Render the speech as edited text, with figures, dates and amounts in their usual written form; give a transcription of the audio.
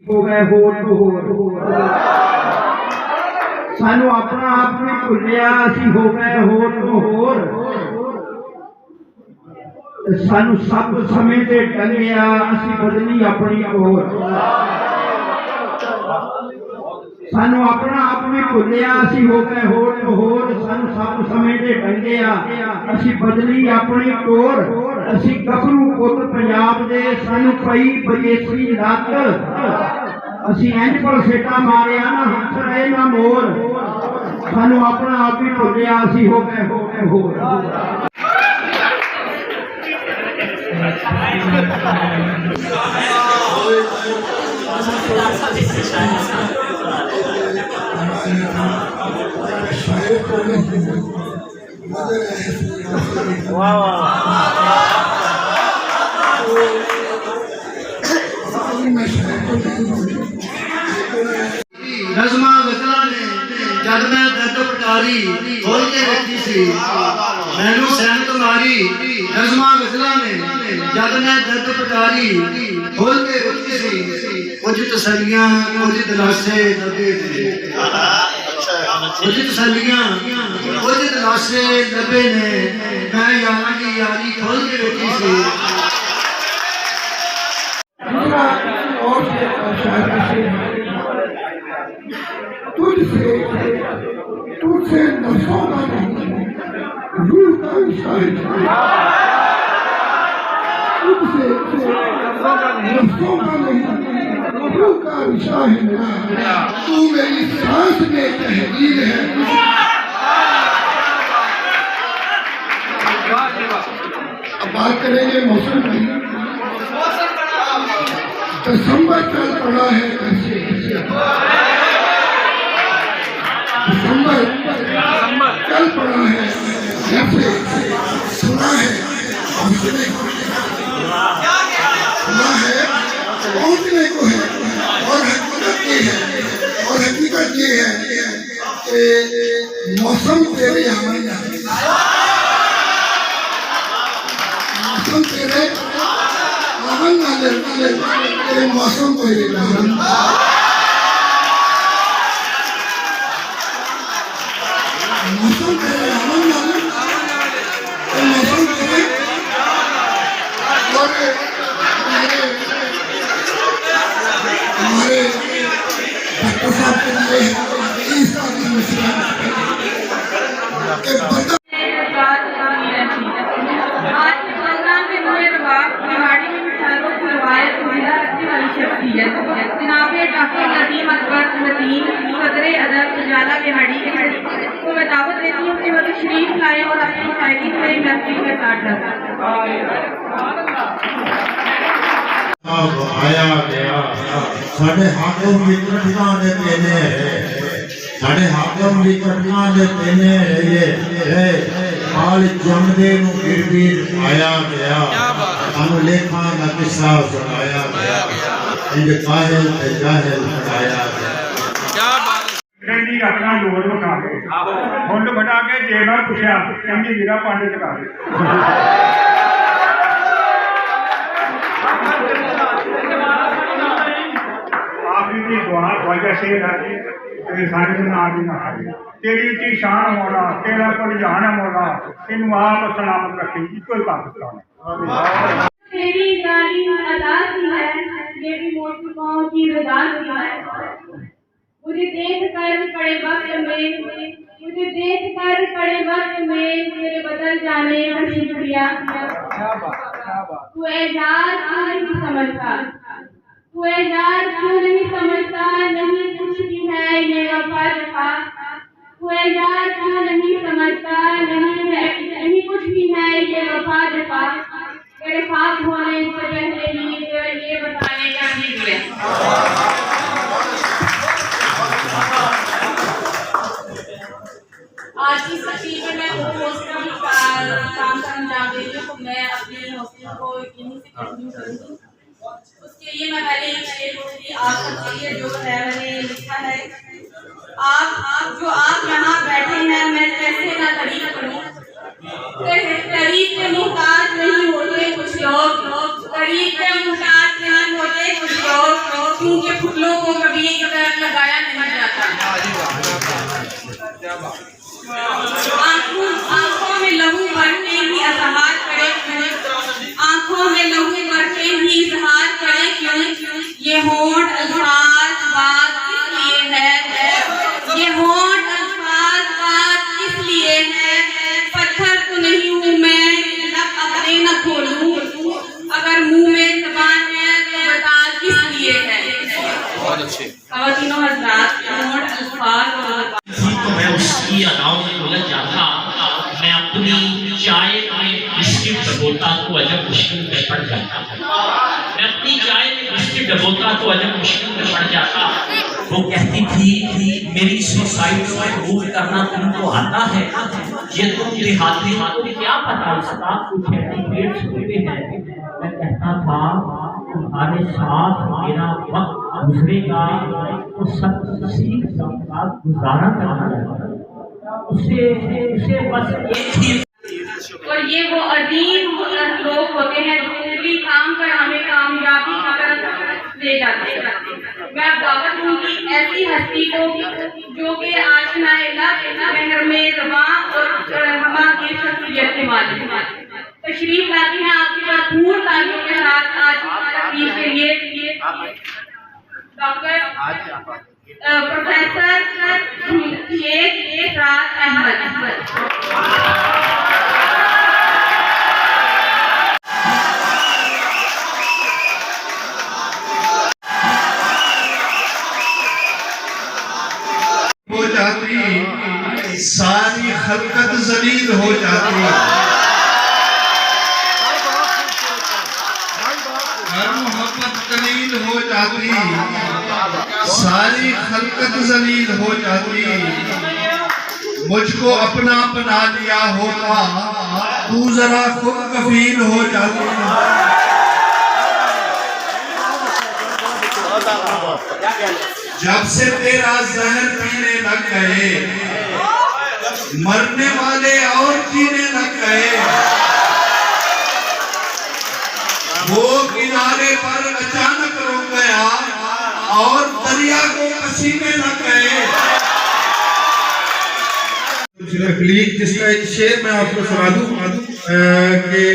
हो गए होर तो होर सानू अपना आप भी भुलिया असी हो गए होर तो होर सानू सब समय ते टंगिया असी बदली अपनी ओर सानू अपना आप भी भुलिया असी हो गए होर तो होर सानू सब समय ते टंगिया असी बदली अपनी टोर असी गभरू पुत पंजाब दे सानू पई बजेसी लत असी इंज पलसेटा मारिया ना हंस रहे ना मोर सानू अपना आप ही भुलिया असी हो गए होर नज़मा गज़ला ने जद मैं दर्द पटारी खोल के रखी सी मैनू सैनत मारी नज़मा गज़ला ने जद मैं दर्द पटारी खोल के रखी सी कुछ तसल्लियां कुछ दिलासे लबे ने कुछ तसल्लियां कुछ दिलासे लबे ने मैं यारा की यारी खोल के रखी सी तुझसे नफों का नहीं रूह का रिश्ता है तुझसे नफों का नहीं रूह का रिश्ता है मेरा तू मेरी सांस में तहरीर है अब बात करेंगे मौसम की दिसंबर चल पड़ा है कैसे दिसंबर चल पड़ा है जैसे सुना है पहुंचने को है और हकीकत ये है कि मौसम तेरे अमन मौसम तेरे अमन तेरे मौसम तेरे अमन मौसम तेरे अमन मौसम तेरे और हमारे डॉक्टर साहब के लिए इस बात की मसला जनाबे डॉक्टर नदीम अकबर नदीम सदर अदब उजाला बिहाड़ी को मैं दावत देती हूँ कि वो तशरीफ लाए और अपनी शायरी से महफिल के साथ आया गया साढ़े हाकिम भी कठिना दे देने साढ़े हाकिम भी कठिना दे देने ये हाल जमदे नु गिरबीर आया गया सानू लेखा दा किस्सा सुनाया गया इंज काहिल ते जाहिल पढ़ाया गया क्या बात रंडी अपना जोर उठा के मुंड बटा के जे मैं पूछा कहंदी मेरा पांडे चका दे आपकी दी दुआ वजह से है तेरे सारे दिन आ भी ना तेरी की शान मौला तेरा कोई जान मौला इन आप सलामत रखी कोई पाकिस्तान तेरी तालीम अदा की है ये भी मोहब्बतों की रजा की है मुझे देख कर पड़े वक्त में मेरे बदल जाने का शुक्रिया तू एजाज क्यों नहीं समझता नहीं कुछ भी है ये वफा जफा तू एजाज क्यों नहीं समझता नहीं कुछ भी है ये वफा जफा मेरे पास होने से पहले ही ये बताने का निकले आज की तकरीब में मैं हॉस्टल का काम अंजाम दे रही हूँ तो मैं अपनी हॉस्टल को यहीं से कंटिन्यू करूँगी उसके लिए मैं पहले एक शेर बोलूँगी आप सबके लिए जो है मैंने लिखा है आप यहाँ बैठे हैं मैं कैसे ना तारीफ करूँ तारीफ के मुहताज नहीं होते कुछ लोग खरीद के मुमताज नहीं होते कुछ लोग, क्योंकि फुटलों को कभी एक तरफ लगाया नहीं जाता। आंखों में लहू भरते ही असहार करे क्यों, आंखों में लहू भरते ही इजहार करे क्यों, ये होंठ अल्फाज बात इसलिए है, ये होंठ अल्फाज बात इसलिए है, पत्थर तो नहीं हूँ मैं लब अपने न खोलूं, अगर मुंह में ज़बान है तो बता किस लिए है। बहुत अच्छे खवातीनों हज़रात, होंठ अल्फाज तो मैं उसकी अदाओं में उलझ जाता, मैं अपनी चाय में बिस्किट डबोता तो अजब मुश्किल में पड़ जाता, मैं अपनी चाय में बिस्किट डबोता तो अजब मुश्किल में पड़ जाता। वो कहती थी मेरी सुसाइड में मूव करना तुमको आता है, ये तुम देहाती तुम्हें क्या पता उसका, कुछ पेड़ छूटे हैं। मैं कहता था तुम्हारे साथ मेरा वक्त गुजरेगा तो सब सीख सकता गुजारा करना, उसे बस एक ही। और ये वो अजीम लोग होते हैं जो भी काम कर हमें कामयाबी की तरफ ले जाते हैं। मैं दावत दूंगी ऐसी हस्ती को जो कि आशनाए महरमे ज़बान और हमा की शख्सियत के मालिक तशरीफ लाती हैं आपकी भरपूर तालियों के साथ आज तकरीर के लिए डॉक्टर प्रोफेसर शेख इशरात अहमद। हो जाती, सारी खलकत जलील हो जाती, हर मोहब्बत कलील हो जाती, सारी खलकत जलील हो जाती। मुझको अपना बना लिया होता तू जरा खुद कफील हो जाती। जब से तेरा जहर पीने लग गए, मरने वाले और जीने लग गए, वो किनारे पर अचानक रुक गया और दरिया को पसीने लग गए। जिसका एक शेर मैं आपको सुना दूं कि